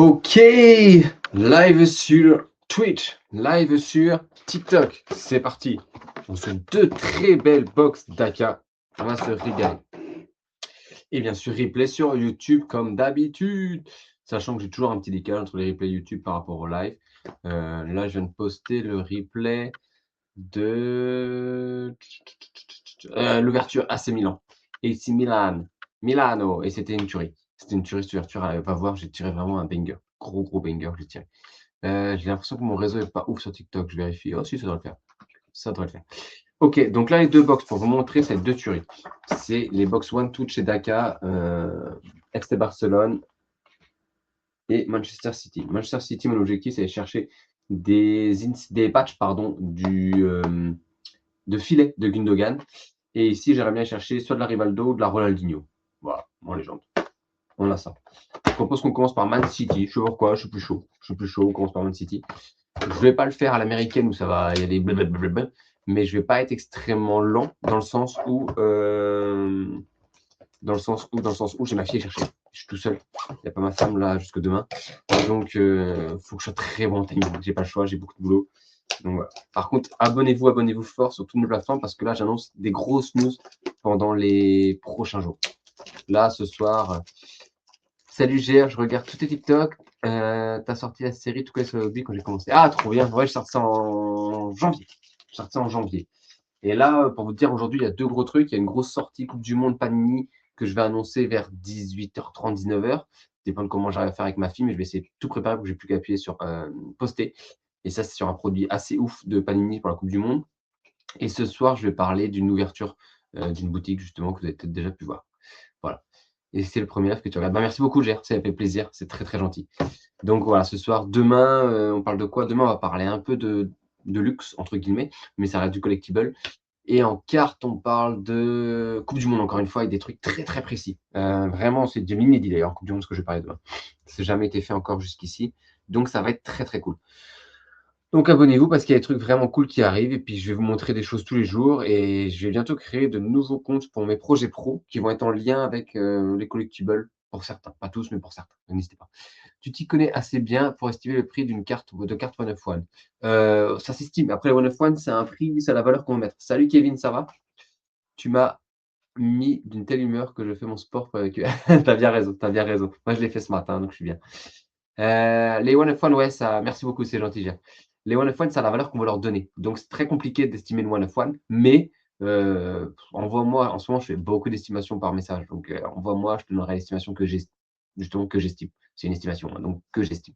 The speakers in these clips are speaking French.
Ok, live sur Twitch, live sur TikTok, c'est parti. On se deux très belles box d'Aka, on va se régaler. Et bien sûr, replay sur YouTube comme d'habitude, sachant que j'ai toujours un petit décalage entre les replays YouTube par rapport au live. Là, je viens de poster le replay de l'ouverture AC Milan, AC Milan, Milano, et c'était une tuerie. C'était une tuerie cette ouverture, va voir, j'ai tiré vraiment un banger, gros banger, j'ai tiré. J'ai l'impression que mon réseau est pas ouf sur TikTok, je vérifie. Oh si, ça doit le faire. Ça devrait le faire. Ok, donc là, les deux box, pour vous montrer ces deux tueries. C'est les box One Touch chez Daka, FC Barcelone et Manchester City. Manchester City, mon objectif, c'est de chercher des patchs de filet de Gundogan. Et ici, j'aimerais bien chercher soit de la Rivaldo ou de la Ronaldinho. Voilà, en légende. On a ça. Je propose qu'on commence par Man City. Je sais pourquoi, je suis plus chaud. On commence par Man City. Je ne vais pas le faire à l'américaine où ça va, il y a des blablabla, mais je ne vais pas être extrêmement lent dans le sens où j'ai ma fille à chercher. Je suis tout seul. Il n'y a pas ma femme là jusque demain. Donc, il faut que je sois très bon en timing. J'ai pas le choix, j'ai beaucoup de boulot. Donc, voilà. Par contre, abonnez-vous fort sur toutes mes plateformes parce que là, j'annonce des grosses news pendant les prochains jours. Là, ce soir, salut GR, je regarde tous tes TikTok. T'as sorti la série Tout cas sur le hobby quand j'ai commencé. Ah, trop bien. Ouais, je sorti ça en janvier. Et là, pour vous dire, aujourd'hui, il y a deux gros trucs. Il y a une grosse sortie Coupe du Monde Panini que je vais annoncer vers 18h30, 19h. Ça dépend de comment j'arrive à faire avec ma fille, mais je vais essayer de tout préparer pour que j'ai plus qu'à appuyer sur poster. Et ça, c'est sur un produit assez ouf de Panini pour la Coupe du Monde. Et ce soir, je vais parler d'une ouverture d'une boutique, justement, que vous avez peut-être déjà pu voir. Voilà. Et c'est le premier live que tu regardes. Bah, merci beaucoup, Gère. Ça m'a fait plaisir. C'est très, très gentil. Donc voilà, ce soir, demain, on parle de quoi? Demain, on va parler un peu de luxe, entre guillemets, mais ça reste du collectible. Et en carte, on parle de Coupe du Monde, encore une fois, avec des trucs très, très précis. Vraiment, c'est de l'inédit d'ailleurs, Coupe du Monde, ce que je vais parler demain. Ça n'a jamais été fait encore jusqu'ici. Donc ça va être très, très cool. Donc abonnez-vous parce qu'il y a des trucs vraiment cool qui arrivent et puis je vais vous montrer des choses tous les jours et je vais bientôt créer de nouveaux comptes pour mes projets pro qui vont être en lien avec les collectibles pour certains, pas tous mais pour certains, n'hésitez pas. Tu t'y connais assez bien pour estimer le prix d'une carte de carte One of One. Ça s'estime. Après, One of One, c'est un prix, c'est la valeur qu'on va mettre. Salut Kevin, ça va? Tu m'as mis d'une telle humeur que je fais mon sport avec. T'as bien raison, t'as bien raison. Moi, je l'ai fait ce matin, donc je suis bien. Les One of One, ouais, ça, merci beaucoup, c'est gentil, Jeff. Les One of One, ça a la valeur qu'on va leur donner. Donc, c'est très compliqué d'estimer le One of One, mais envoie-moi, en ce moment, je fais beaucoup d'estimations par message. Donc, envoie-moi, je te donnerai l'estimation que j'ai, justement, que j'estime. C'est une estimation, hein, donc que j'estime.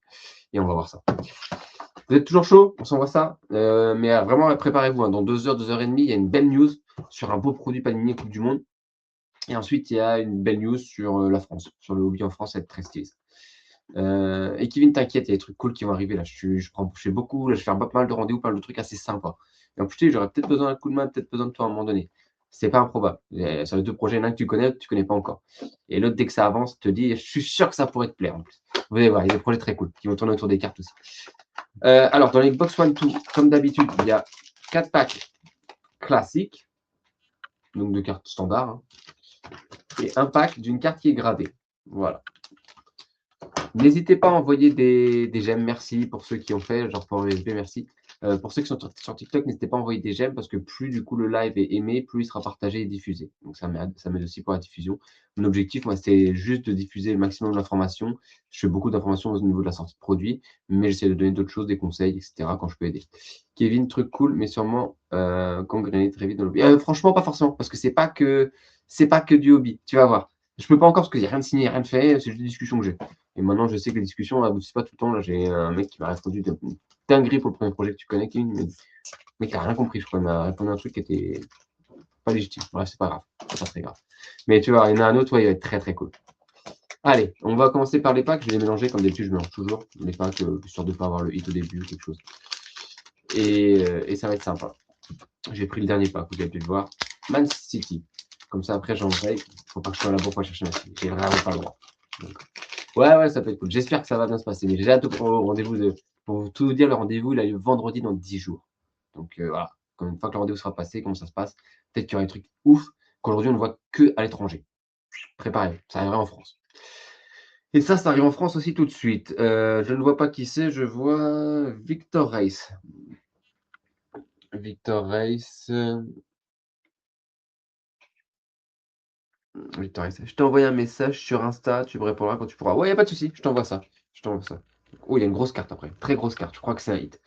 Et on va voir ça. Vous êtes toujours chaud? On s'envoie ça. Mais vraiment, préparez-vous. Hein. Dans 2 heures, 2 heures et demie, il y a une belle news sur un beau produit Panini Coupe du Monde. Et ensuite, il y a une belle news sur la France, sur le hobby en France, ça va être très stylé. Et Kevin, t'inquiète, il y a des trucs cool qui vont arriver là. Je fais beaucoup, là, je fais pas mal de rendez-vous, pas mal de trucs assez sympas. Et en plus, j'aurais peut-être besoin d'un coup de main, peut-être besoin de toi à un moment donné. C'est pas improbable. Sur les deux projets, il y en a un que tu connais, l'autre tu connais pas encore. Et l'autre, dès que ça avance, te dit, je suis sûr que ça pourrait te plaire en plus. Vous allez voir, il y a des projets très cool qui vont tourner autour des cartes aussi. Alors, dans les box one two, comme d'habitude, il y a 4 packs classiques, donc de cartes standards, hein, et un pack d'une carte qui est gravée. Voilà. N'hésitez pas à envoyer des j'aime, merci pour ceux qui ont fait, genre pour USB, merci. Pour ceux qui sont sur TikTok, n'hésitez pas à envoyer des j'aime parce que plus du coup le live est aimé, plus il sera partagé et diffusé. Donc ça m'aide aussi pour la diffusion. Mon objectif, moi, c'est juste de diffuser le maximum d'informations. Je fais beaucoup d'informations au niveau de la sortie de produits, mais j'essaie de donner d'autres choses, des conseils, etc. quand je peux aider. Kevin, truc cool, mais sûrement gangréné très vite dans le hobby. Franchement, pas forcément, parce que c'est pas que du hobby. Tu vas voir. Je peux pas encore parce qu'il n'y a rien de signé, rien de fait, c'est juste des discussions que j'ai. Et maintenant, je sais que les discussions n'aboutissent pas tout le temps. Là, j'ai un mec qui m'a répondu de dinguerie pour le premier projet que tu connais, Kevin, mais le mec n'a rien compris, je crois. Il m'a répondu un truc qui était pas légitime. Bref, c'est pas grave. C'est pas très grave. Mais tu vois, il y en a un autre, ouais, il va être très très cool. Allez, on va commencer par les packs. Je vais les mélanger comme d'habitude, je mélange toujours les packs, histoire de ne pas avoir le hit au début ou quelque chose. Et ça va être sympa. J'ai pris le dernier pack, vous avez pu le voir. Man City. Comme ça, après, j'en vais. Faut pas que je sois là-bas pour chercher ma fille. J'ai vraiment pas le droit. Donc, ouais, ça peut être cool. J'espère que ça va bien se passer. Mais j'ai hâte au rendez-vous pour tout vous dire, le rendez-vous, il a lieu vendredi dans 10 jours. Donc voilà, quand une fois que le rendez-vous sera passé, comment ça se passe? Peut-être qu'il y aura des trucs ouf qu'aujourd'hui on ne voit que à l'étranger. Préparez-vous, ça arrivera en France. Et ça arrive en France aussi tout de suite. Je ne vois pas qui c'est, je vois Victor Reis. Victor Reis, Victor Reis. Je t'ai envoyé un message sur Insta, tu me répondras quand tu pourras. Ouais, y a pas de souci, je t'envoie ça. Je t'envoie ça. Oh, il y a une grosse carte après, très grosse carte, je crois que c'est un hit.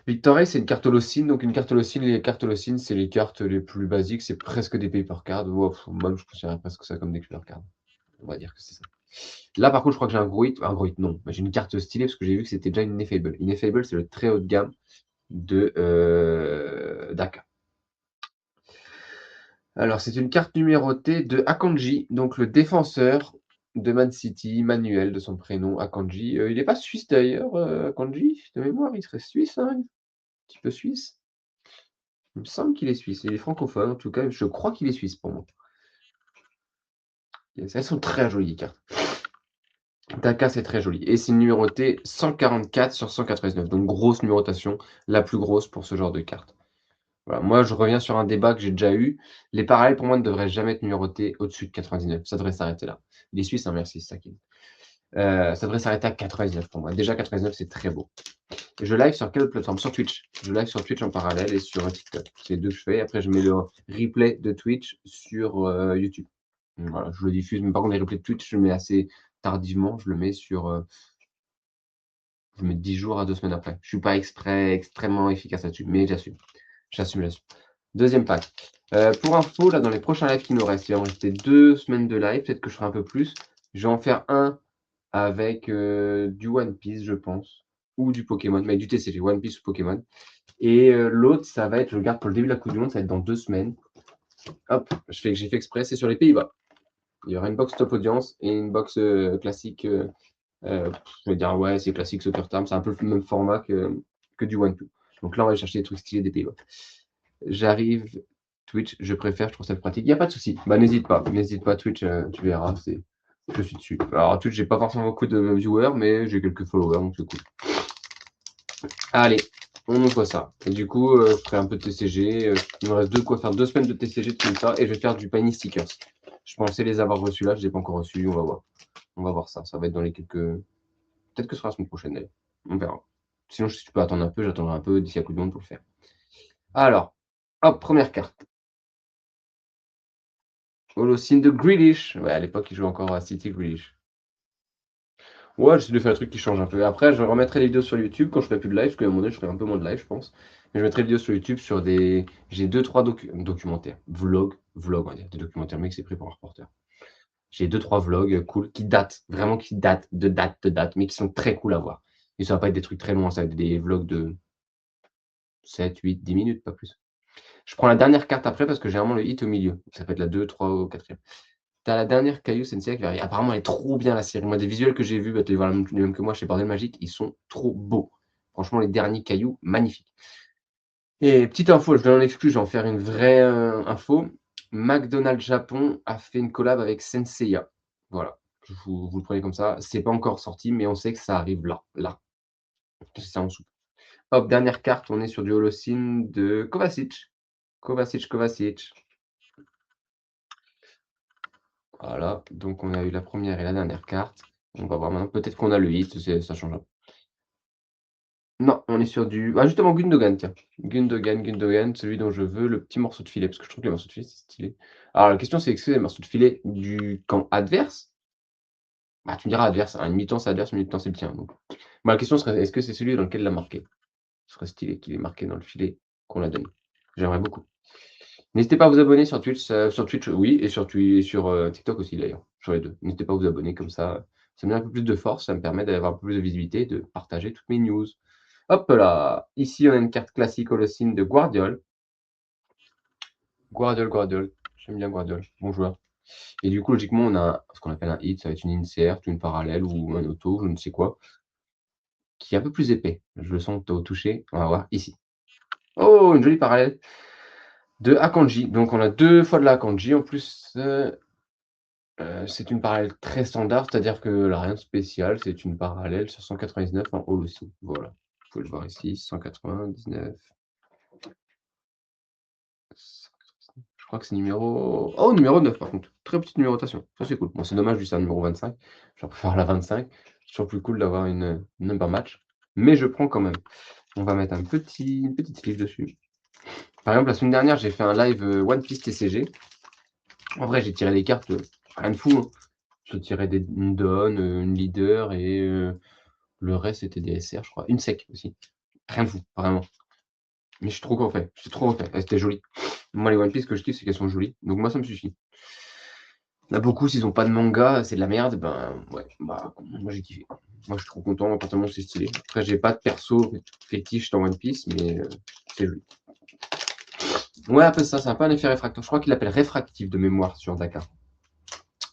Victor Reis, c'est une carte holocene, donc une carte holocene, les cartes holocene, c'est les cartes les plus basiques, c'est presque des paper cards. Wow, même je considère presque ça comme des paper cards. On va dire que c'est ça. Là, par contre, je crois que j'ai un gros hit, non. J'ai une carte stylée parce que j'ai vu que c'était déjà une Ineffable. Ineffable, c'est le très haut de gamme de Daka. Alors, c'est une carte numérotée de Akanji, donc le défenseur de Man City, Manuel de son prénom, Akanji. Il n'est pas suisse d'ailleurs, Akanji, de mémoire, il serait suisse, hein, un petit peu suisse. Il me semble qu'il est suisse, il est francophone en tout cas, je crois qu'il est suisse pour moi. Elles sont très jolies les cartes. Daka, c'est très joli. Et c'est numéroté 144 sur 199, donc grosse numérotation, la plus grosse pour ce genre de carte. Voilà. Moi, je reviens sur un débat que j'ai déjà eu. Les parallèles, pour moi, ne devraient jamais être numérotés au-dessus de 99. Ça devrait s'arrêter là. Les Suisses, hein, merci, c'est ça qui ça devrait s'arrêter à 99 pour moi. Déjà, 99, c'est très beau. Je live sur quelle plateforme? Sur Twitch. Je live sur Twitch en parallèle et sur TikTok. C'est les deux que je fais. Après, je mets le replay de Twitch sur YouTube. Donc, voilà, je le diffuse. Mais par contre, les replays de Twitch, je le mets assez tardivement. Je le mets sur. Je le mets 10 jours à 2 semaines après. Je suis pas extrêmement efficace là-dessus, mais j'assume. J'assume. Deuxième pack. Pour info, là, dans les prochains lives qui nous restent, il va me rester 2 semaines de live. Peut-être que je ferai un peu plus. Je vais en faire un avec du One Piece, je pense, ou du Pokémon, mais du TCG, One Piece ou Pokémon. Et l'autre, ça va être, je le garde pour le début de la Coupe du Monde, ça va être dans 2 semaines. Hop, j'ai fait exprès, c'est sur les Pays-Bas. Il y aura une box top audience et une box classique. Je vais dire, ouais, c'est classique Soccer Term, c'est un peu le même format que du One Piece. Donc là, on va aller chercher des trucs stylés des Pays-Bas. J'arrive, Twitch, je préfère, je trouve ça plus pratique. Il n'y a pas de souci. Bah, n'hésite pas, Twitch, tu verras, je suis dessus. Alors, Twitch, j'ai pas forcément beaucoup de viewers, mais j'ai quelques followers, donc c'est cool. Allez, on envoie ça. Et du coup, je ferai un peu de TCG. Il me reste quoi faire 2 semaines de TCG de tout ça, et je vais faire du Penny Stickers. Je pensais les avoir reçus là, je ne les ai pas encore reçus, on va voir. On va voir ça. Ça va être dans les quelques. Peut-être que ce sera la semaine prochaine d'ailleurs. On verra. Sinon, si tu peux attendre un peu, j'attendrai un peu d'ici à coup de monde pour le faire. Alors, hop, première carte. Holocene de Grealish. Ouais, à l'époque, il jouait encore à City Grealish. Ouais, j'essaie de faire un truc qui change un peu. Après, je remettrai les vidéos sur YouTube quand je ferai plus de live, parce qu'à un moment donné, je ferai un peu moins de live, je pense. Mais je mettrai les vidéos sur YouTube sur des. J'ai 2-3 documentaires. Vlog, on va dire. Des documentaires, mec, c'est pris pour un reporter. J'ai 2-3 vlogs cool qui datent, vraiment qui datent, de date, mais qui sont très cool à voir. Et ça va pas être des trucs très longs, ça va être des vlogs de 7, 8, 10 minutes, pas plus. Je prends la dernière carte après parce que j'ai vraiment le hit au milieu. Ça peut être la 2, 3 ou 4e. T'as la dernière Caillou Sensei qui arrive. Apparemment, elle est trop bien la série. Moi, des visuels que j'ai vus, bah, tu les vois les mêmes que moi chez Bordel Magique, ils sont trop beaux. Franchement, les derniers Cailloux, magnifiques. Et petite info, je vais en exclure, je vais en faire une vraie info. McDonald's Japon a fait une collab avec Senseiya. Voilà, vous le prenez comme ça. C'est pas encore sorti, mais on sait que ça arrive là. Là. C'est ça en dessous. Hop, dernière carte, on est sur du Holocene de Kovacic. Kovacic. Voilà, donc on a eu la première et la dernière carte. On va voir maintenant, peut-être qu'on a le hit, ça change un peu. Non, on est sur du. Ah, justement, Gundogan, tiens. Gundogan, celui dont je veux le petit morceau de filet, parce que je trouve que les morceaux de filet, c'est stylé. Alors, la question, c'est est-ce que c'est les morceaux de filet du camp adverse? Bah, tu me diras adverse. Hein, une mi-temps, c'est adverse, une mi-temps, c'est le tien. Donc. Bah, la question serait est-ce que c'est celui dans lequel il a marqué? Ce serait stylé qu'il ait marqué dans le filet qu'on l'a donné. J'aimerais beaucoup. N'hésitez pas à vous abonner sur Twitch, oui, et sur TikTok aussi d'ailleurs, sur les deux. N'hésitez pas à vous abonner comme ça me donne un peu plus de force, ça me permet d'avoir un peu plus de visibilité, de partager toutes mes news. Hop là, ici on a une carte classique Holocene de Guardiol. Guardiol, j'aime bien Guardiol, bon joueur. Et du coup, logiquement, on a ce qu'on appelle un hit, ça va être une insert, une parallèle ou un auto, je ne sais quoi, qui est un peu plus épais. Je le sens au toucher, on va voir ici. Oh, une jolie parallèle de Akanji. Donc on a 2 fois de la Akanji en plus. C'est une parallèle très standard, c'est-à-dire que elle a rien de spécial, c'est une parallèle sur 199 en haut aussi. Voilà, vous pouvez le voir ici, 199. crois que c'est numéro... Oh, numéro 9 par contre. Très petite numérotation. Ça, c'est cool. Bon, c'est dommage, juste un numéro 25. Je préfère la 25. C'est toujours plus cool d'avoir une number match. Mais je prends quand même. On va mettre une petite fiche dessus. Par exemple, la semaine dernière, j'ai fait un live One Piece TCG. En vrai, j'ai tiré des cartes, rien de fou. Hein. J'ai tiré une Dawn, une Leader et le reste, c'était des SR, je crois. Une sec aussi. Rien de fou, vraiment. Mais je suis trop refait. Je suis trop refait. Elles étaient jolies. Moi, les One Piece que je kiffe, c'est qu'elles sont jolies. Donc, moi, ça me suffit. Il y en a beaucoup, s'ils n'ont pas de manga, c'est de la merde. Ben, ouais, bah, moi, j'ai kiffé. Moi, je suis trop content. Apparemment, c'est stylé. Après, j'ai pas de perso fétiche dans One Piece, mais c'est joli. Ouais, un peu ça. C'est un peu un effet réfracteur. Je crois qu'il l'appelle réfractif de mémoire sur Dakar.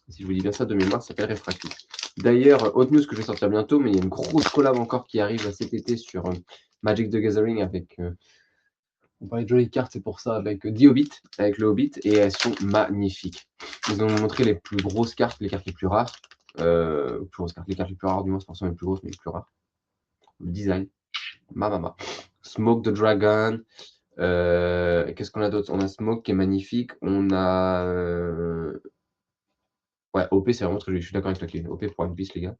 Si je vous dis bien ça de mémoire, ça s'appelle réfractif. D'ailleurs, autre news que je vais sortir bientôt, mais il y a une grosse collab encore qui arrive cet été sur Magic the Gathering avec. On parlait de jolies cartes, c'est pour ça, avec The Hobbit, avec le Hobbit, et elles sont magnifiques. Ils ont montré les plus grosses cartes, les cartes les plus rares. Les cartes les plus rares, du moins, c'est forcément les plus grosses, mais les plus rares. Le design, mama. Smoke the Dragon. Qu'est-ce qu'on a d'autre? On a Smoke qui est magnifique. On a. Ouais, OP, c'est vraiment très joli. Je suis d'accord avec toi, OP pour One Piece, les gars.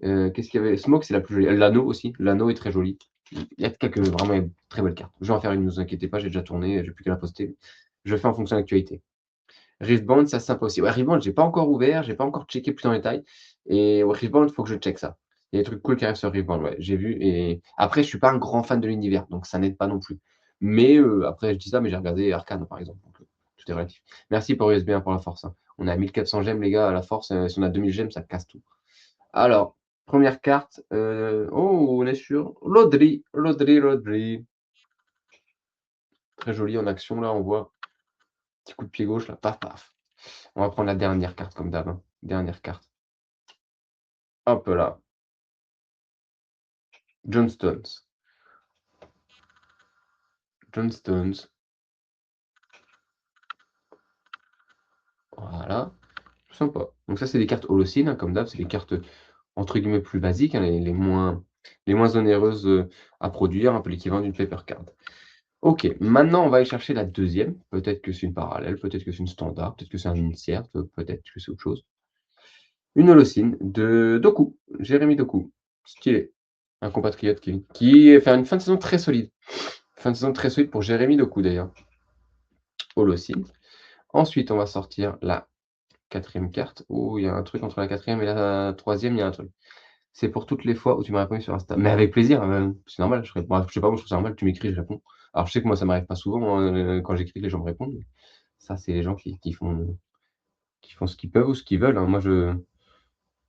Qu'est-ce qu'il y avait? Smoke, c'est la plus jolie. L'anneau aussi. L'anneau est très joli. Il y a quelques vraiment très belles cartes. Je vais en faire une, ne vous inquiétez pas, j'ai déjà tourné, j'ai plus qu'à la poster. Je fais en fonction de l'actualité. Riftbound, ça c'est sympa aussi. Ouais, Riftbound, j'ai pas encore ouvert, j'ai pas encore checké plus en détail. Et ouais, Riftbound, il faut que je check ça. Il y a des trucs cool qui arrivent sur Riftbound, ouais, j'ai vu. Et après, je suis pas un grand fan de l'univers, donc ça n'aide pas non plus. Mais après, je dis ça, mais j'ai regardé Arcane, par exemple. Donc, tout est relatif. Merci pour USB1 pour la force. Hein. On a 1400 gemmes, les gars, à la force. Si on a 2000 gemmes, ça casse tout. Alors, première carte. Oh, on est sur Rodri. Très joli en action, là, on voit. Petit coup de pied gauche, là, paf, paf. On va prendre la dernière carte, comme d'hab. Hein. Dernière carte. Hop là. John Stones. John Stones. Voilà. Sympa. Donc ça, c'est des cartes Holocene, hein, comme d'hab. C'est des cartes, entre guillemets, plus basiques, hein, les moins onéreuses à produire, un peu l'équivalent d'une paper card. Ok, maintenant on va aller chercher la deuxième. Peut-être que c'est une parallèle, peut-être que c'est une standard, peut-être que c'est un insert, peut-être que c'est autre chose. Une Holocene de Doku, Jérémy Doku. Stylé. Un compatriote qui fait une fin de saison très solide. Fin de saison très solide pour Jérémy Doku d'ailleurs. Holocene. Ensuite, on va sortir la quatrième carte. Oh, il y a un truc entre la quatrième et la troisième, il y a un truc. C'est pour toutes les fois où tu m'as répondu sur Insta. Mais avec plaisir, c'est normal. Je réponds. Je sais pas, moi je trouve ça normal, tu m'écris, je réponds. Alors je sais que moi ça m'arrive pas souvent quand j'écris que les gens me répondent. Mais ça, c'est les gens qui font ce qu'ils peuvent ou ce qu'ils veulent. Hein. Moi, je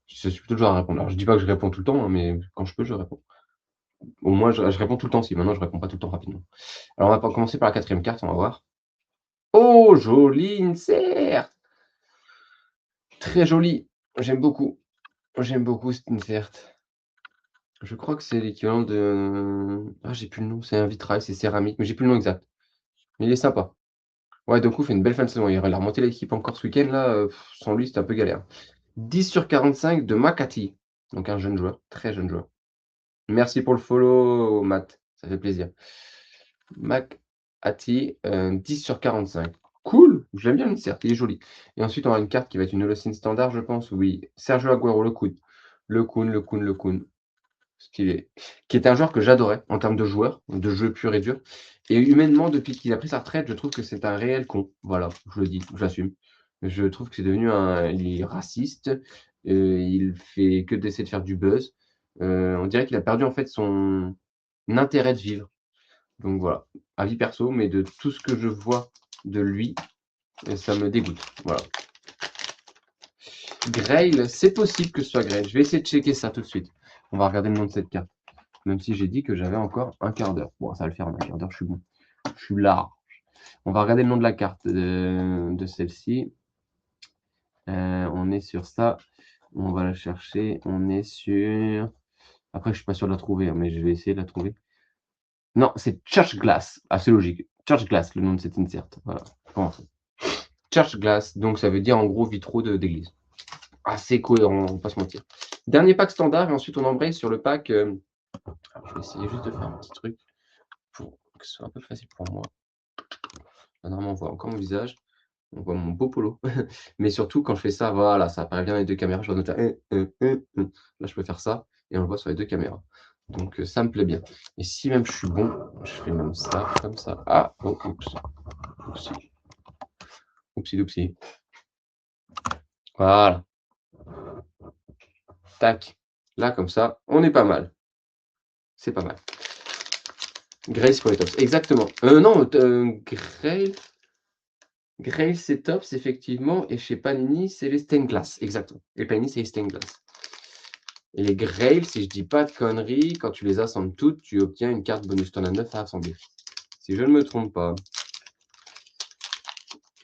suis plutôt le genre à répondre. Alors je dis pas que je réponds tout le temps, hein, mais quand je peux, je réponds. Au moins, je réponds tout le temps. Si maintenant je réponds pas tout le temps rapidement. Alors on va commencer par la quatrième carte, on va voir. Oh, joli insert! Très joli. J'aime beaucoup. J'aime beaucoup cet insert. Je crois que c'est l'équivalent de. Ah, j'ai plus le nom. C'est un vitrail, c'est céramique, mais j'ai plus le nom exact. Mais il est sympa. Ouais, Doku fait une belle fin de saison. Il a remonté l'équipe encore ce week-end, là. Sans lui, c'était un peu galère. 10 sur 45 de Makati. Donc un jeune joueur, très jeune joueur. Merci pour le follow, Matt. Ça fait plaisir. Makati, 10 sur 45. Cool, j'aime bien l'insert, il est joli. Et ensuite, on a une carte qui va être une Holocene standard, je pense. Oui, Sergio Aguero, le Kun. Le Kun. Stylé. Qui est un joueur que j'adorais en termes de joueur, de jeu pur et dur. Et humainement, depuis qu'il a pris sa retraite, je trouve que c'est un réel con. Voilà, je le dis, j'assume. Je trouve que c'est devenu il est raciste. Il fait que d'essayer de faire du buzz. On dirait qu'il a perdu en fait son intérêt de vivre. Donc voilà, avis perso, mais de tout ce que je vois de lui, ça me dégoûte. Voilà. Grail, c'est possible que ce soit Grail. Je vais essayer de checker ça tout de suite. On va regarder le nom de cette carte. Même si j'ai dit que j'avais encore un quart d'heure. Bon, ça va le faire en un quart d'heure, je suis bon. Je suis large. On va regarder le nom de la carte de celle-ci. On est sur ça. On va la chercher. On est sur... Après, je suis pas sûr de la trouver, hein, mais je vais essayer de la trouver. Non, c'est Church Glass. Ah, c'est logique. Church Glass, le nom de cette insert. Voilà. Church Glass, donc ça veut dire en gros vitraux d'église. Assez cohérent, on va pas se mentir. Dernier pack standard, et ensuite on embraye sur le pack. Alors, je vais essayer juste de faire un petit truc pour que ce soit un peu facile pour moi. Là, normalement, on voit encore mon visage. On voit mon beau polo. Mais surtout, quand je fais ça, voilà, ça apparaît bien dans les 2 caméras. Je vois noter là, je peux faire ça et on le voit sur les 2 caméras. Donc ça me plaît bien. Et si même je suis bon, je fais même ça, comme ça. Ah! Oh, oups. Oupsie. Oupsie doupsie. Voilà. Tac. Là, comme ça, on est pas mal. C'est pas mal. Grace pour les tops. Exactement. Non, Grail, c'est tops, effectivement. Et chez Panini, c'est les stained glass. Exactement. Les Panini, c'est les stained glass. Et les Grail, si je dis pas de conneries, quand tu les assembles toutes, tu obtiens une carte bonus. Tu en as 9 à assembler. Si je ne me trompe pas.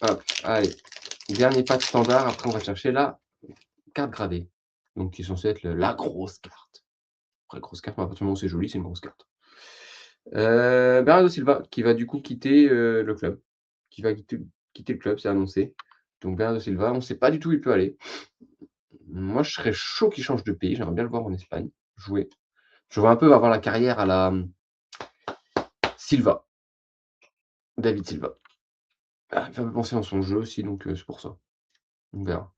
Hop, allez. Dernier pack standard. Après, on va chercher la carte gradée. Donc, qui est censée être la grosse carte. Après, grosse carte, mais à partir du moment où c'est joli, c'est une grosse carte. Bernardo Silva, qui va du coup quitter le club. Qui va quitter le club, c'est annoncé. Donc, Bernardo Silva, on ne sait pas du tout où il peut aller. Moi, je serais chaud qu'il change de pays. J'aimerais bien le voir en Espagne jouer. Je vois un peu avoir la carrière à la Silva. David Silva. Ah, il fait un peu penser dans son jeu aussi, donc c'est pour ça. On verra.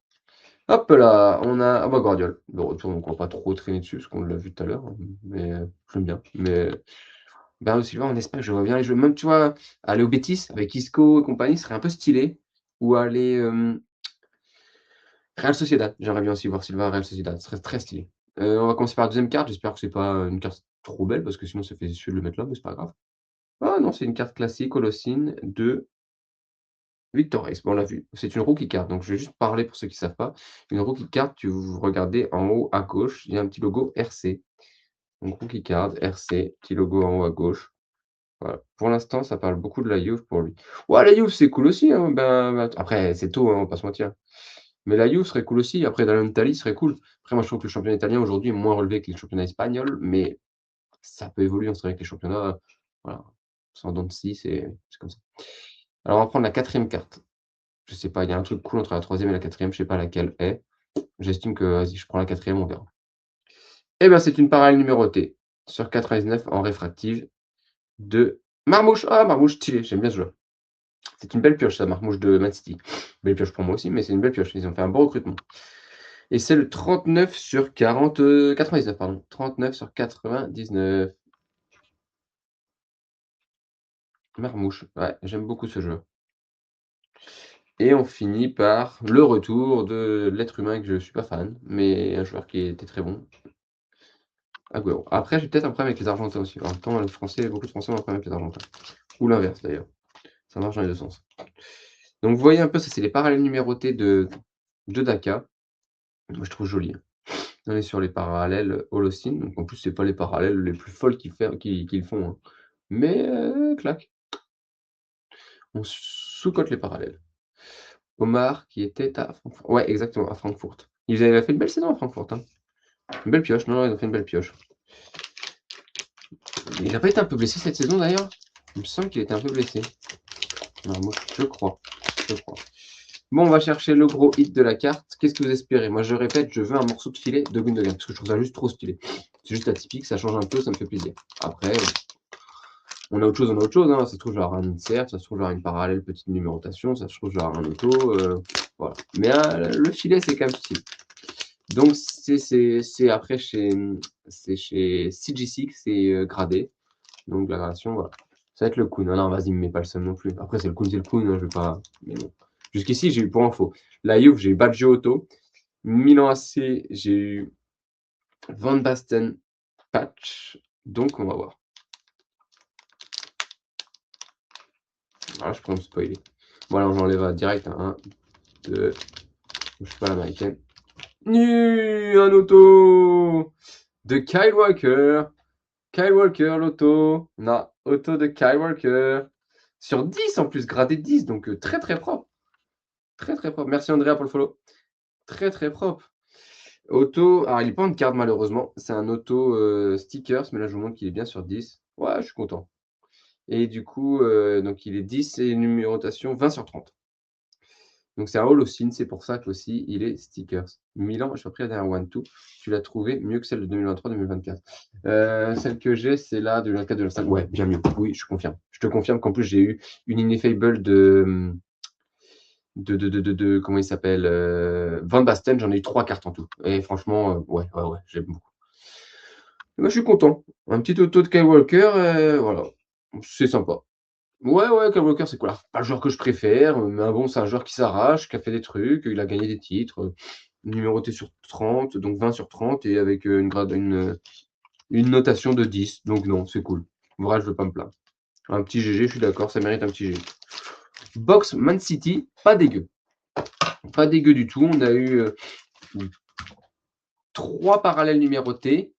Hop là, on a ah bah Guardiola. De retour, donc on va pas trop traîner dessus, parce qu'on l'a vu tout à l'heure, hein, mais j'aime bien. Mais Bernardo Silva en Espagne, je vois bien les jeux. Même, tu vois, aller au Betis avec Isco et compagnie, ce serait un peu stylé. Ou aller Real Sociedad. J'aimerais bien aussi voir Silva à Real Sociedad. Ce serait très stylé. On va commencer par la deuxième carte. J'espère que c'est pas une carte trop belle, parce que sinon ça fait chier de le mettre là, mais c'est pas grave. Ah non, c'est une carte classique, Holocene de Victor Reis. Bon, on l'a vu. C'est une rookie card, donc je vais juste parler pour ceux qui ne savent pas. Une rookie card, vous regardez en haut à gauche, il y a un petit logo RC. Donc rookie card, RC, petit logo en haut à gauche. Voilà. Pour l'instant, ça parle beaucoup de la Juve pour lui. Ouais, la Juve, c'est cool aussi, hein. Après, c'est tôt, hein, on va pas se mentir. Mais la Juve serait cool aussi. Après, dans l'Italie, serait cool. Après, moi, je trouve que le championnat italien aujourd'hui est moins relevé que le championnat espagnol, mais ça peut évoluer. C'est vrai que les championnats, voilà, sans dents de scie, c'est comme ça. Alors, on va prendre la quatrième carte. Je sais pas, il y a un truc cool entre la troisième et la quatrième, je sais pas laquelle est. J'estime que, vas-y, je prends la quatrième, on verra. Eh bien, c'est une parallèle numérotée sur 99 en réfractive de Marmouche. Ah, Marmouche, stylé, j'aime bien ce jeu. C'est une belle pioche, ça, Marmouche de Man City. Belle pioche pour moi aussi, mais c'est une belle pioche. Ils ont fait un bon recrutement. Et c'est le 39 sur 99, pardon. 39 sur 99. Marmouche, ouais, j'aime beaucoup ce jeu. Et on finit par le retour de l'être humain que je ne suis pas fan, mais un joueur qui était très bon. Agüero. Après, j'ai peut-être un problème avec les Argentins aussi. En même temps, les Français, beaucoup de Français ont un problème avec les Argentins. Ou l'inverse d'ailleurs. Ça marche dans les deux sens. Donc vous voyez un peu, ça c'est les parallèles numérotés de Daka. Moi je trouve joli, hein. On est sur les parallèles Holocene. Donc en plus, c'est pas les parallèles les plus folles qu'ils font, hein. Mais clac. On sous-cote les parallèles. Omar qui était à Francfort. Ouais, exactement, à Francfort. Ils avaient fait une belle saison à Francfort, hein. Une belle pioche, non, ils ont fait une belle pioche. Il n'a pas été un peu blessé cette saison d'ailleurs? Il me semble qu'il était un peu blessé. Non, moi, je crois. Je crois. Bon, on va chercher le gros hit de la carte. Qu'est-ce que vous espérez? Moi, je répète, je veux un morceau de filet de Gundogan, parce que je trouve ça juste trop stylé. C'est juste atypique, ça change un peu, ça me fait plaisir. Après, on a autre chose, hein. Ça se trouve, genre un insert, ça se trouve, genre une parallèle petite numérotation, ça se trouve, genre un auto. Voilà. Mais le filet, c'est quand même stylé. Donc, c'est après c'est chez CG6, c'est gradé. Donc, la gradation, voilà. Ça va être le Kun. Non, vas-y, me mets pas le seum non plus. Après, c'est le Kun, hein, je vais pas. Mais bon. Jusqu'ici, j'ai eu pour info. La Juve, j'ai eu Baggio Auto. Milan AC, j'ai eu Van Basten Patch. Donc, on va voir. Voilà, je peux me spoiler. Voilà, j'enlève direct un 2. Je suis pas l'américaine. Un auto de Kyle Walker. Kyle Walker, l'auto. Non, auto de Kyle Walker. Sur 10 en plus, gradé 10, donc très très propre. Très très propre. Merci Andrea pour le follow. Très très propre. Auto, alors il n'est pas en carte malheureusement. C'est un auto stickers, mais là je vous montre qu'il est bien sur 10. Ouais, je suis content. Et du coup, donc il est 10 et numérotation 20 sur 30. Donc c'est un Holocene, c'est pour ça qu'aussi il est stickers. Milan, je suis pris la dernière One-Two. Tu l'as trouvé mieux que celle de 2023-2024. Celle que j'ai, c'est là de 2024-2025. Ouais, bien mieux. Oui, je confirme. Je te confirme qu'en plus j'ai eu une Ineffable comment il s'appelle, Van Basten, j'en ai eu 3 cartes en tout. Et franchement, ouais, j'aime beaucoup. Moi, je suis content. Un petit auto de Kyle Walker, voilà, c'est sympa. Ouais, Kyle Walker, c'est cool. Alors, pas le joueur que je préfère, mais bon, c'est un joueur qui s'arrache, qui a fait des trucs, il a gagné des titres, numéroté sur 30, donc 20 sur 30 et avec, une notation de 10, donc non, c'est cool. Vrai, je veux pas me plaindre. Un petit GG, je suis d'accord, ça mérite un petit GG. Box Man City, pas dégueu. Pas dégueu du tout. On a eu 3 parallèles numérotés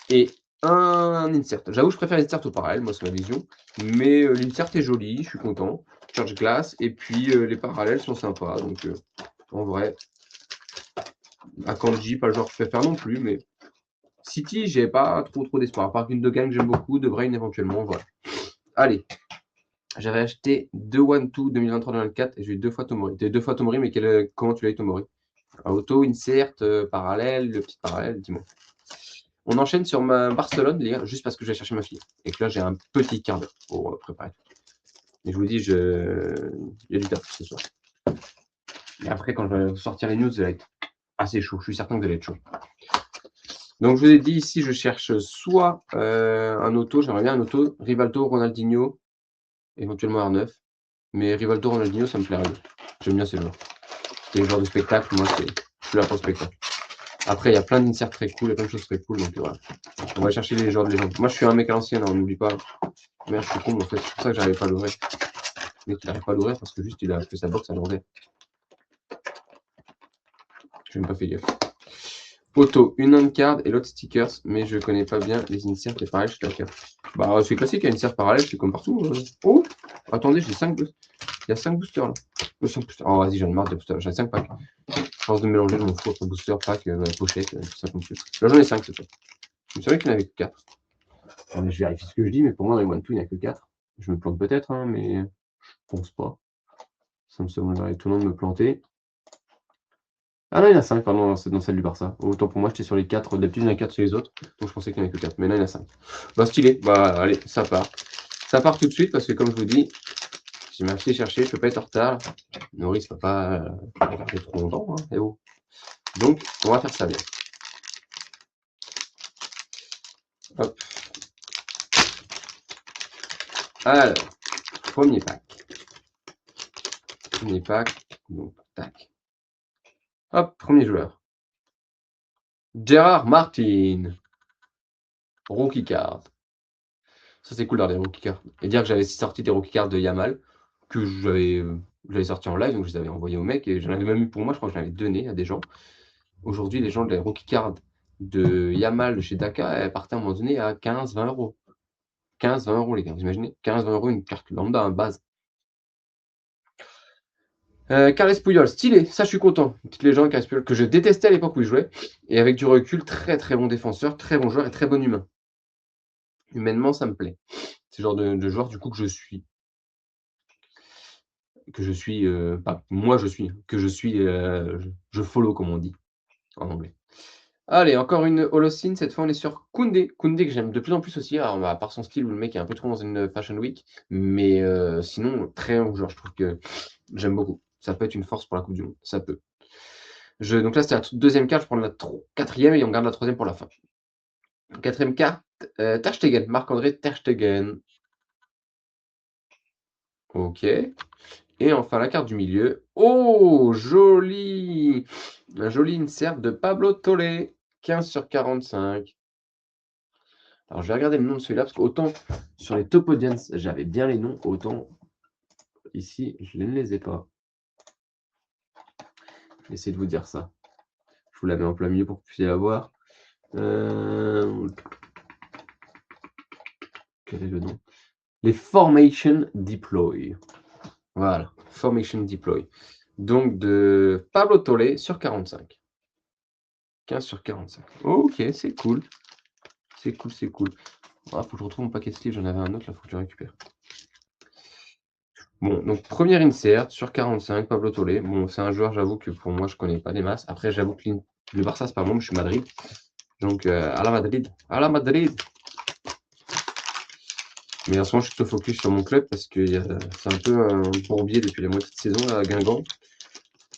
et un insert. J'avoue, je préfère l'insert au parallèle, moi, c'est ma vision. Mais l'insert est joli, je suis content. Church Glass, et puis les parallèles sont sympas. Donc, en vrai, Akanji, pas le genre que je préfère non plus, mais City, j'ai pas trop d'espoir. À part Gundogan, que j'aime beaucoup, De Bruyne éventuellement, voilà. Allez, j'avais acheté 2 1-2 2023-2024 et j'ai eu 2 fois Tomori. T'as eu 2 fois Tomori, mais comment tu l'as eu Tomori? Auto, insert, parallèle, le petit parallèle, dis-moi. On enchaîne sur ma Barcelone, les gars, juste parce que je vais chercher ma fille. Et que là, j'ai un petit quart d'heure pour préparer. Et je vous dis, il y a du taf ce soir. Et après, quand je vais sortir les news, ça va être assez chaud. Je suis certain que vous allez être chaud. Donc, je vous ai dit ici, je cherche soit un auto, j'aimerais bien un auto, Rivaldo, Ronaldinho, éventuellement R9. Mais Rivaldo, Ronaldinho, ça me plairait bien. J'aime bien ces joueurs. C'est les joueurs de spectacle, moi, je suis là pour le spectacle. Après, il y a plein d'inserts très cool, il y a plein de choses très cool, donc voilà. On va chercher les joueurs de légende. Moi, je suis un mec à l'ancienne, on n'oublie pas. Merde, je suis con, en fait. C'est pour ça que j'arrive pas à l'ouvrir. Le mec, il n'arrive pas à l'ouvrir parce que juste, il a fait sa box à l'envers. Je n'ai même pas fait gaffe. Auto, une handcard et l'autre stickers, mais je connais pas bien les inserts et pareil, je suis d'accord. Bah, c'est classique, un insert parallèle, c'est comme partout. Oh, attendez, j'ai 5 boosters. Il y a 5 boosters là. 5 boosters. Oh, vas-y, j'en ai marre de boosters. J'ai 5 packs. Je pense de mélanger, je m'en fous entre booster, pack, pochette, tout ça comme ça. Là, j'en ai 5, c'est ça. Je me savais qu'il n'y en avait que 4. Je vérifie ce que je dis, mais pour moi, dans les One Two, il n'y en a que 4. Je me plante peut-être, hein, mais je pense pas. Ça me semblerait étonnant de me planter. Ah non, il y en a 5, pardon, c'est dans celle du Barça. Autant pour moi, j'étais sur les 4. D'habitude, il y en a 4 sur les autres. Donc je pensais qu'il n'y en avait que 4. Mais là, il y en a 5. Bah, stylé. Bah, allez, ça part. Ça part tout de suite parce que, comme je vous dis, j'ai ma fille chercher, je peux pas être en retard. Norris va pas garder trop longtemps. Hein, et oh. Donc, on va faire ça bien. Hop. Alors, premier pack. Premier pack. Donc, tac. Hop, premier joueur. Gérard Martin. Rookie card. Ça, c'est cool d'avoir des rookie cards. Et dire que j'avais sorti des rookie cards de Yamal, que j'avais sorti en live, donc je les avais envoyés au mec, et j'en avais même eu pour moi, je crois que je l'avais donné à des gens. Aujourd'hui, les gens, les rookie cards de Yamal de chez Daka, elles partaient à un moment donné à 15-20 euros. 15-20 euros, les gars, vous imaginez? 15-20 euros, une carte lambda, un base. Carles Puyol, stylé, ça je suis content. Une petite légende, Carles Puyol, que je détestais à l'époque où il jouait. Et avec du recul, très très bon défenseur, très bon joueur et très bon humain. Humainement, ça me plaît. C'est le genre de joueur du coup que je suis. Pas moi je suis, que je suis, je follow comme on dit en anglais. Allez, encore une Holocene, cette fois on est sur Koundé. Koundé que j'aime de plus en plus aussi, alors à part son style où le mec est un peu trop dans une fashion week, mais sinon très bon joueur, je trouve que j'aime beaucoup. Ça peut être une force pour la Coupe du Monde, ça peut. Donc là c'était la deuxième carte, je prends la quatrième et on garde la troisième pour la fin. Quatrième carte, Ter Stegen, Marc-André Ter Stegen. Ok. Et enfin la carte du milieu. Oh, joli! Un joli insert de Pablo Tollé, 15 sur 45. Alors je vais regarder le nom de celui-là, parce qu'autant sur les top audience, j'avais bien les noms, autant ici, je ne les ai pas. Je vais essayer de vous dire ça. Je vous la mets en plein milieu pour que vous puissiez la voir. Quel est le nom? Les Formation Deploy. Voilà, Formation Deploy. Donc de Pablo Tollé sur 45. 15 sur 45. Ok, c'est cool. C'est cool, c'est cool. Ah, faut que je retrouve mon paquet de sleeves, j'en avais un autre, là, faut que je le récupère. Bon, donc première insert sur 45, Pablo Tollé. Bon, c'est un joueur, j'avoue que pour moi, je connais pas des masses. Après, j'avoue que le Barça, c'est pas bon, je suis Madrid. Donc, à la Madrid. À la Madrid. Mais en ce moment, je suis plutôt focus sur mon club parce que c'est un peu un bourbier depuis la moitié de saison là, à Guingamp.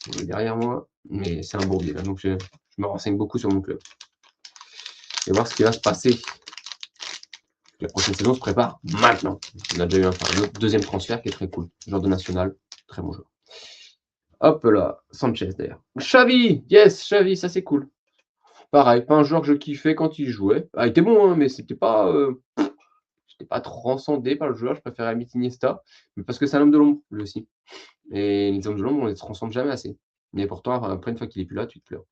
Il est derrière moi, mais c'est un bourbier, là, donc je me renseigne beaucoup sur mon club. Et voir ce qui va se passer. La prochaine saison se prépare maintenant. On a déjà eu un autre deuxième transfert qui est très cool. Joueur de national, très bon joueur. Hop là, Sanchez d'ailleurs. Xavi, yes, Xavi, ça c'est cool. Pareil, pas un joueur que je kiffais quand il jouait. Ah, il était bon, hein, mais c'était pas, j'étais pas transcendé par le joueur. Je préférais Iniesta, mais parce que c'est un homme de l'ombre, lui aussi. Et les hommes de l'ombre, on les transcende jamais assez. Mais pourtant, après, une fois qu'il est plus là, tu te pleures.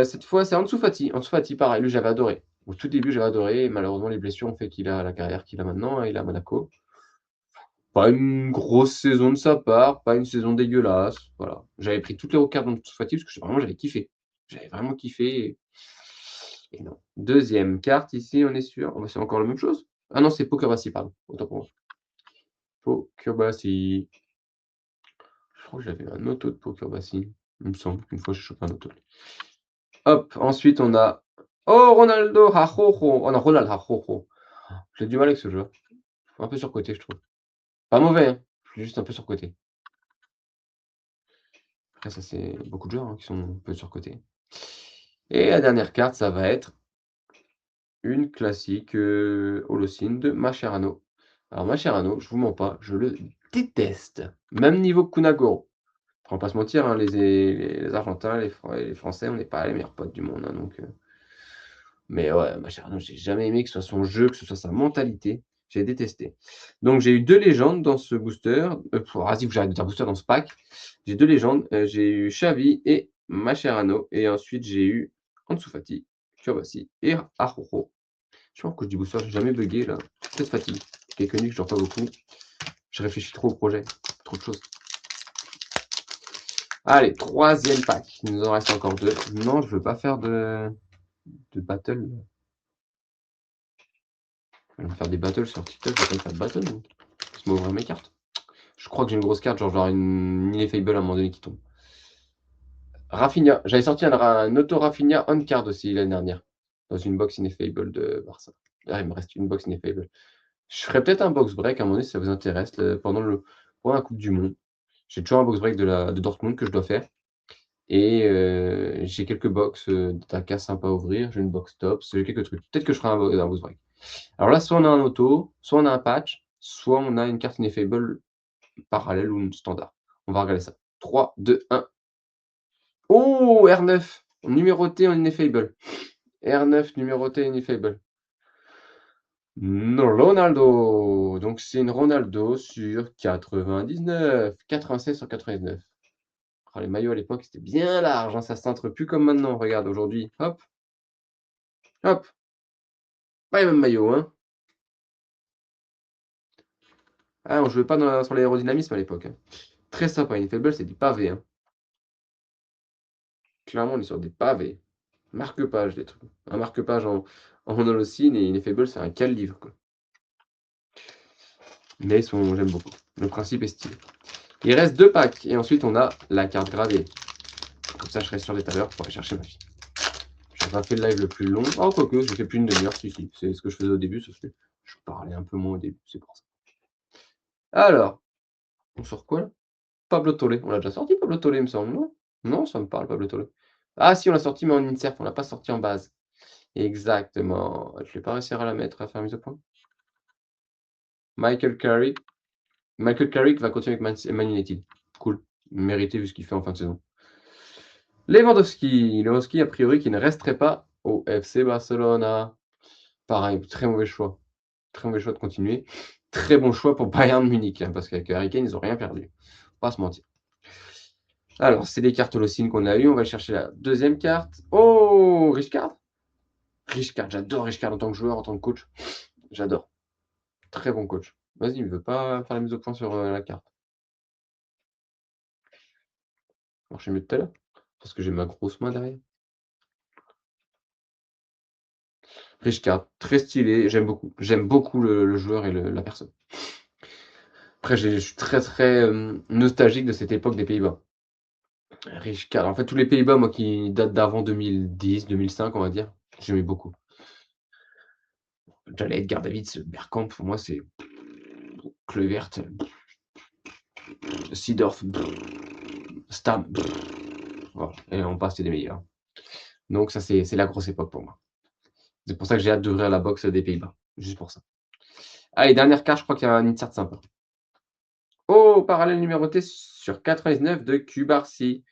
Cette fois, c'est Ansu Fati. Ansu Fati, pareil, lui, j'avais adoré. Au tout début, j'avais adoré. Et malheureusement, les blessures ont fait qu'il a la carrière qu'il a maintenant. Il est à Monaco. Pas une grosse saison de sa part, pas une saison dégueulasse. Voilà. J'avais pris toutes les cartes d'Ansu Fati parce que vraiment, j'avais kiffé. J'avais vraiment kiffé. Et non. Deuxième carte ici, on est sûr. Oh, bah, c'est encore la même chose. Ah non, c'est Poker Bassi, pardon. Autant pour moi. Poker Bassi. Je crois que j'avais un auto de Poker Bassi. Il me semble qu'une fois, j'ai chopé un auto. Hop, ensuite, on a. Oh, Ronaldo Hajojo. Oh non, Ronald Hajojo. J'ai du mal avec ce jeu. Un peu surcoté, je trouve. Pas mauvais, hein. Juste un peu surcoté. Après, ça, c'est beaucoup de joueurs hein, qui sont un peu surcotés. Et la dernière carte, ça va être une classique Holocene de Mascherano. Alors, Mascherano, je vous mens pas, je le déteste. Même niveau que Kunagoro. On va pas se mentir, hein, les Argentins, les Français, on n'est pas les meilleurs potes du monde. Hein, donc, mais ouais, Mascherano, j'ai jamais aimé que ce soit son jeu, que ce soit sa mentalité. J'ai détesté. Donc, j'ai eu deux légendes dans ce booster. Vas-y, j'arrête de dire booster dans ce pack. J'ai deux légendes. J'ai eu Xavi et Mascherano. Et ensuite, j'ai eu Ansu Fati, Koulibaly et Araujo. Je pense que du booster, j'ai jamais bugué là. Peut-être fatigue. Quelques nuits que je dors pas beaucoup. Je réfléchis trop au projet. Trop de choses. Allez, troisième pack. Il nous en reste encore deux. Non, je veux pas faire de battle. Je vais faire des battles sur TikTok. Je vais pas faire de battle. Je vais m'ouvrir mes cartes. Je crois que j'ai une grosse carte, genre j'aurai une Ineffable à un moment donné qui tombe. Rafinha. J'avais sorti un auto Rafinha on card aussi l'année dernière. Dans une box Ineffable de Barça. Là, il me reste une box Ineffable. Je ferai peut-être un box break à un moment donné si ça vous intéresse pendant la Coupe du Monde. J'ai toujours un box break de Dortmund que je dois faire. Et j'ai quelques box d'Aka sympa à ouvrir. J'ai une box top. J'ai quelques trucs. Peut-être que je ferai un box break. Alors là, soit on a un auto, soit on a un patch, soit on a une carte Ineffable parallèle ou une standard. On va regarder ça. 3, 2, 1. Oh, R9, numéroté en Ineffable. R9, numéroté Ineffable. Non, Ronaldo. Donc, c'est une Ronaldo sur 99. 96 sur 99. Oh, les maillots à l'époque, c'était bien large. Hein, ça ne cintre plus comme maintenant. Regarde, aujourd'hui. Hop. Hop. Pas les mêmes maillots. Hein. Ah, on ne jouait pas sur l'aérodynamisme à l'époque. Hein. Très sympa. Ineffable, c'est du pavé. Hein. Clairement, on est sur des pavés. Marque-page, des trucs. Un marque-page en Holocene et Ineffable, c'est un cale-livre. Mais j'aime beaucoup. Le principe est stylé. Il reste deux packs. Et ensuite, on a la carte gravée. Comme ça, je serai sur les tableurs pour aller chercher ma fille. Je n'ai pas fait le live le plus long. Oh, quoique, j'ai fait plus d'une demi-heure. Si. C'est ce que je faisais au début. Sauf que je parlais un peu moins au début. C'est pour ça. Alors, on sort quoi là? Pablo Tollé. On l'a déjà sorti, Pablo Tollé, il me semble. Non, non, ça me parle, Pablo Tollé. Ah, si, on l'a sorti, mais en insert. On l'a pas sorti en base. Exactement. Je vais pas réussir à la mettre, à faire mise au point. Michael Carrick. Michael Carrick va continuer avec Man United. Cool. Mérité vu ce qu'il fait en fin de saison. Lewandowski, a priori, qui ne resterait pas au FC Barcelona. Pareil, très mauvais choix. Très mauvais choix de continuer. Très bon choix pour Bayern Munich, hein, parce qu'avec Harry Kane, ils n'ont rien perdu. Faut pas se mentir. Alors, c'est des cartes Holocene qu'on a eues. On va chercher la deuxième carte. Oh, Richcard. Richcard, j'adore Richcard en tant que joueur, en tant que coach. J'adore. Très bon coach. Vas-y, il ne veut pas faire la mise au point sur la carte. Marcher mieux tout à l'heure. Parce que j'ai ma grosse main derrière. Richcard, très stylé, j'aime beaucoup. J'aime beaucoup le joueur et la personne. Après, je suis très très nostalgique de cette époque des Pays-Bas. Richcard, en fait, tous les Pays-Bas, moi, qui datent d'avant 2010, 2005, on va dire, j'aimais beaucoup. J'allais Edgar Davids, Bergkamp, pour moi, c'est Kluivert, Seedorf, Stam. Voilà. Et on passe, c'est des meilleurs. Donc ça, c'est la grosse époque pour moi. C'est pour ça que j'ai hâte d'ouvrir la box des Pays-Bas. Juste pour ça. Allez, dernière carte, je crois qu'il y a un insert sympa. Oh, parallèle numéroté sur 99 de Cubarcy.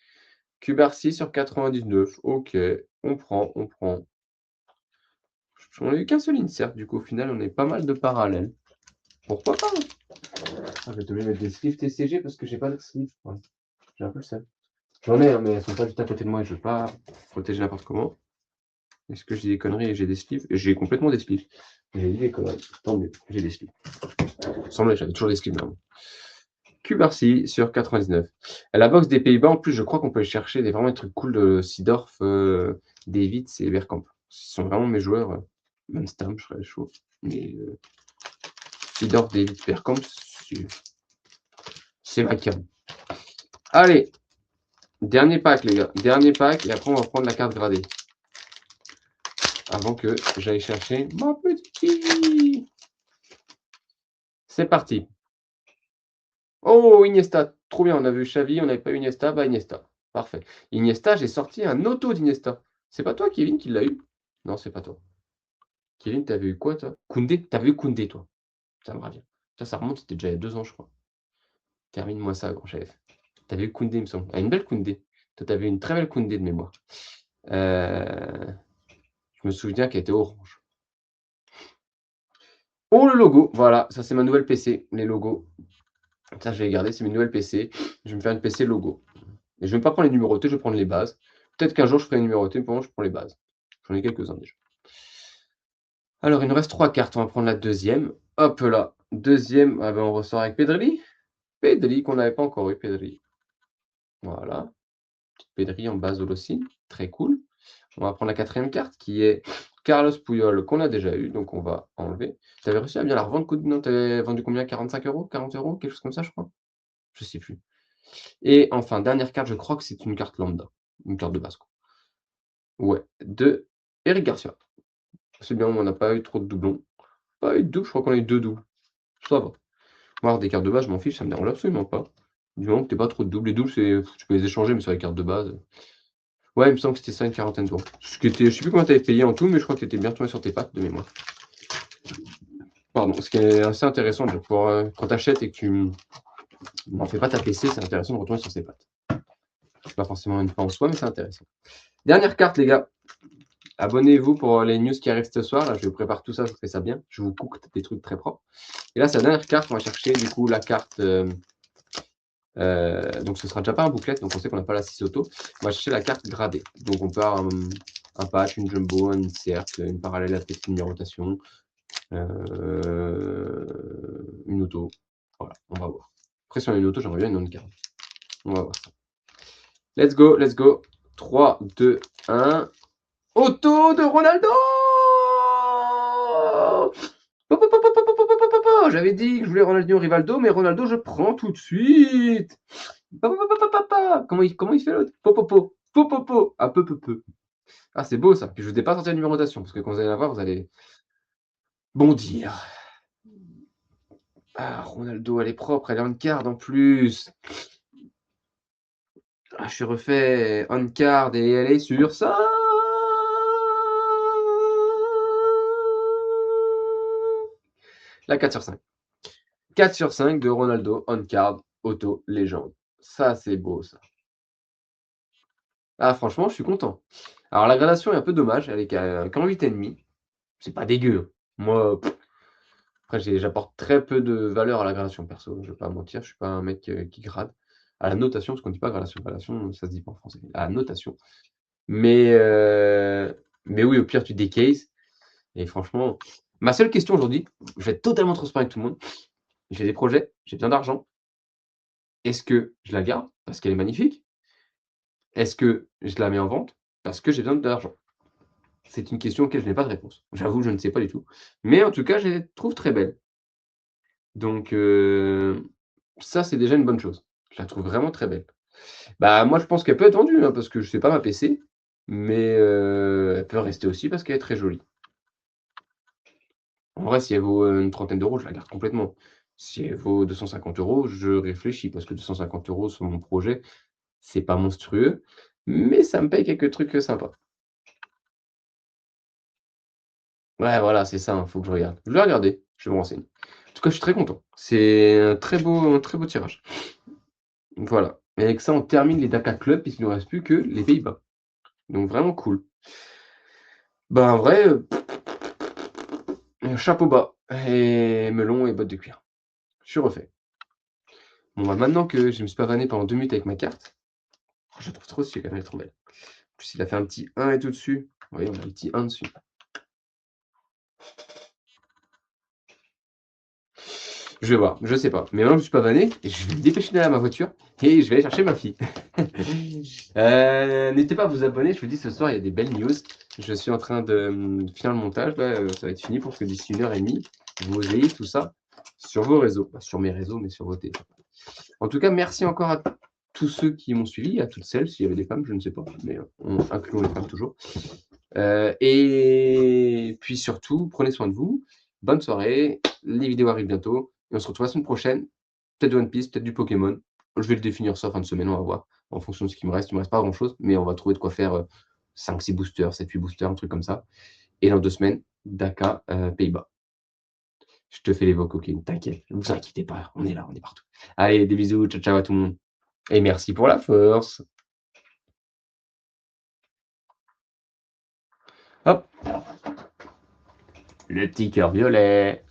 Cubarcy sur 99. Ok, on prend, on prend. On n'a eu qu'un seul insert, du coup, au final, on est pas mal de parallèles. Pourquoi pas? Je vais te mettre des sleeves TCG parce que j'ai pas de sleeves. Ouais. J'ai un peu ça. J'en ai, hein, mais elles sont pas juste à côté de moi et je veux pas protéger n'importe comment. Est-ce que j'ai des conneries et j'ai des sleeves? J'ai complètement des sleeves. J'ai dit des conneries. Tant mieux, j'ai des sleeves. Il me semblait que j'avais toujours des sleeves maintenant. Cubarcy sur 99. À la box des Pays-Bas, en plus, je crois qu'on peut aller chercher vraiment des trucs cool de Seedorf, Davids et Bergkamp. Ce sont vraiment mes joueurs. Manstam, je serais chaud. Mais Seedorf, Davids, Bergkamp, c'est ma cam. Allez, dernier pack, les gars. Dernier pack, et après, on va prendre la carte gradée. Avant que j'aille chercher ma petite. C'est parti. Oh, Iniesta. Trop bien, on a vu Xavi, on n'avait pas eu Iniesta. Bah, Iniesta. Parfait. Iniesta, j'ai sorti un auto d'Iniesta. C'est pas toi, Kevin, qui l'a eu? Non, c'est pas toi. Kevin, t'avais eu quoi, toi? Koundé? T'avais eu Koundé, toi. Ça me revient. Ça remonte, c'était déjà il y a 2 ans, je crois. Termine-moi ça, grand chef. T'avais eu Koundé, il me semble. Ah, une belle Koundé. Toi, t'avais une très belle Koundé de mémoire. Je me souviens qu'elle était orange. Oh, le logo. Voilà, ça, c'est ma nouvelle PC, les logos. Ça, je vais les garder, c'est mes nouvelles PC. Je vais me faire une PC logo. Et je ne vais pas prendre les numérotés, je vais prendre les bases. Peut-être qu'un jour, je ferai les numérotés, mais pour le moment, je prends les bases. J'en ai quelques-uns déjà. Alors, il nous reste 3 cartes. On va prendre la deuxième. Hop là. Deuxième, ah ben, on ressort avec Pedri. Pedri, qu'on n'avait pas encore eu, Pedri. Voilà. Pedri en base aussi. Très cool. On va prendre la quatrième carte, qui est Carlos Puyol, qu'on a déjà eu. Donc, on va enlever. Tu avais réussi à bien la revendre. Non, tu avais vendu combien? 45 €? 40 €? Quelque chose comme ça, je crois. Je sais plus. Et enfin, dernière carte, je crois que c'est une carte lambda. Une carte de base, quoi. Ouais, de Eric Garcia. C'est bien, on n'a pas eu trop de doublons. Pas eu de double, je crois qu'on a eu 2 doubles. Ça va. Moi, des cartes de base, je m'en fiche, ça me dérange absolument pas. Du moment que t'es pas trop de doubles. Les doubles, c'est, tu peux les échanger, mais sur les cartes de base. Ouais, il me semble que c'était ça, une quarantaine d'euros. Ce qui était, je sais plus combien t'avais payé en tout, mais je crois que t'étais bien retourné sur tes pattes de mémoire. Pardon, ce qui est assez intéressant de pouvoir, quand t'achètes et que tu n'en fais pas ta PC, c'est intéressant de retourner sur ses pattes. C'est pas forcément une fin en soi, mais c'est intéressant. Dernière carte, les gars. Abonnez-vous pour les news qui arrivent ce soir. Là, je prépare tout ça, je fais ça bien. Je vous cook des trucs très propres. Et là, c'est la dernière carte. On va chercher du coup la carte. Donc, ce sera déjà pas un booklet. Donc, on sait qu'on n'a pas la 6 auto. On va chercher la carte gradée. Donc, on peut avoir un patch, une jumbo, un cercle, une parallèle à petite numérotation, une auto. Voilà, on va voir. Après, sur une auto, j'aimerais bien une autre carte. On va voir ça. Let's go, let's go. 3, 2, 1. Auto de Ronaldo! J'avais dit que je voulais Ronaldinho Rivaldo, mais Ronaldo, je prends tout de suite. Comment il fait l'autre? Popopo. Popopo. Ah, peu. Ah, c'est beau ça. Puis je vous ai pas sorti la numérotation, parce que quand vous allez la voir, vous allez bondir. Ah, Ronaldo, elle est propre, elle est en card en plus. Ah, je suis refait on card et elle est sur ça. La 4 sur 5. 4 sur 5 de Ronaldo on card auto légende. Ça, c'est beau ça. Ah, franchement, je suis content. Alors, la gradation est un peu dommage, elle est qu'en 8,5. C'est pas dégueu. Moi, après, j'apporte très peu de valeur à la gradation perso, je vais pas mentir, je suis pas un mec qui grade. À la notation, parce qu'on dit pas gradation, gradation, ça se dit pas en français. À la notation. Mais, mais oui, au pire, tu décases. Et franchement, ma seule question aujourd'hui, je vais être totalement transparent avec tout le monde. J'ai des projets, j'ai besoin d'argent. Est-ce que je la garde parce qu'elle est magnifique? Est-ce que je la mets en vente parce que j'ai besoin d'argent? C'est une question auquel je n'ai pas de réponse. J'avoue, je ne sais pas du tout. Mais en tout cas, je les trouve très belles. Donc, ça, c'est déjà une bonne chose. Je la trouve vraiment très belle. Bah, moi, je pense qu'elle peut être vendue, hein, parce que c'est pas ma PC, mais elle peut rester aussi parce qu'elle est très jolie. En vrai, si elle vaut, une trentaine d'euros, je la garde complètement. Si elle vaut 250 €, je réfléchis parce que 250 € sur mon projet, C'est pas monstrueux, mais ça me paye quelques trucs sympas. Ouais, voilà, c'est ça, faut que je regarde. Je vais regarder, je vais me renseigner. En tout cas, je suis très content. C'est un très beau tirage. Voilà. Et avec ça, on termine les Dakar Club puisqu'il ne nous reste plus que les Pays-Bas. Donc vraiment cool. Bah, en vrai, chapeau bas et melon et bottes de cuir. Je suis refait. Bon, bah, maintenant que je me suis pavané pendant 2 minutes avec ma carte, oh, je la trouve trop stylée quand même, elle est trop belle. En plus, il a fait un petit 1 et tout dessus. Vous voyez, on a un petit 1 dessus. Je vais voir, je sais pas. Mais maintenant que je suis pavané, je vais me dépêcher d'aller à ma voiture et je vais aller chercher ma fille. N'hésitez pas à vous abonner, je vous dis ce soir il y a des belles news. Je suis en train de finir le montage, là, ça va être fini pour que d'ici 1h30, vous ayez tout ça sur vos réseaux. Pas sur mes réseaux, mais sur vos téléphones. En tout cas, merci encore à tous ceux qui m'ont suivi, à toutes celles, s'il y avait des femmes, je ne sais pas, mais incluons les femmes toujours. Et puis surtout, prenez soin de vous. Bonne soirée. Les vidéos arrivent bientôt. Et on se retrouve la semaine prochaine. Peut-être de One Piece, peut-être du Pokémon. Je vais le définir ça fin de semaine, on va voir. En fonction de ce qui me reste. Il me reste pas grand-chose, mais on va trouver de quoi faire 5-6 boosters, 7-8 boosters, un truc comme ça. Et dans 2 semaines, Dakar, Pays-Bas. Je te fais les vocaux, King. T'inquiète, ne vous inquiétez pas. On est là, on est partout. Allez, des bisous. Ciao, ciao à tout le monde. Et merci pour la force. Hop, le petit cœur violet.